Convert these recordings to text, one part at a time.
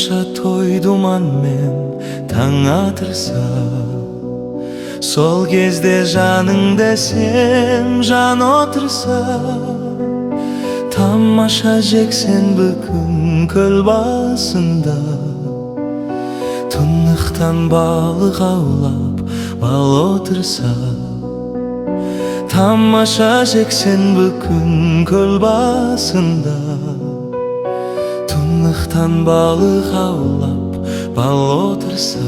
тамаша той думанмен таң атырса, сол кезде жаныңда сен жан отырса, тамаша жексенбі күн көл басында, тұнықтан балық аулап бал отырса, тамаша жексенбі күн көл басында, тұнықтан балық аулап бал отырса.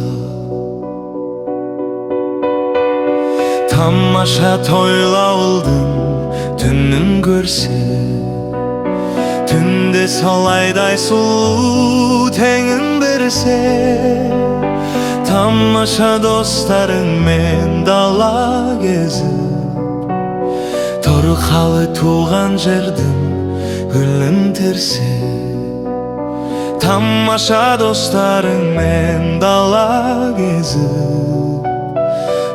Тамаша тойлаудың түнін көрсе, түнде солайдай сұлу теңін берсе, тамаша достарыңмен дала кезіп, торқалы туған жердің гүлін терсе, тамаша достарыңмен дала кезіп,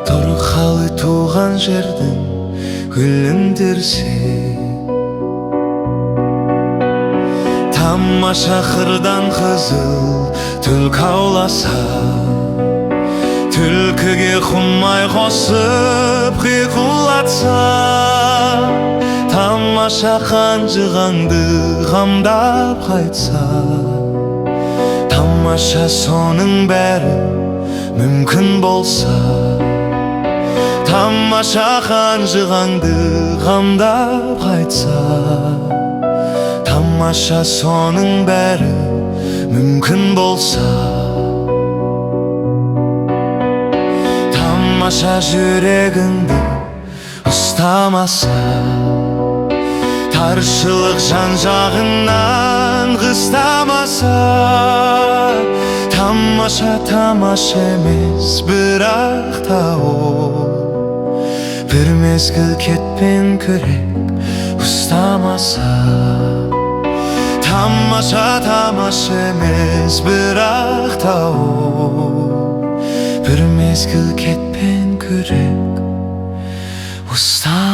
торқалы туған жердің гүлін терсе. Тамаша қырдан қызыл түлкі ауласа, түлкіге құмай қосып қиқулатса, тамаша қанжығаңды қамдап қайтса, тамаша соның бәрі мүмкін болса, тамаша қанжығаңды қамдап қайтса, тамаша соның бәрі мүмкін болса. Тамаша жүрегіңді ұстамаса, таршылық жан жағынан қыстамаса, тамаша тамаша емес бірақ та ол, бір мезгіл кетпен күрек ұстамаса. Тамаша тамаша емес бірақ та ол, бір мезгіл кетпен күрек ұстамаса.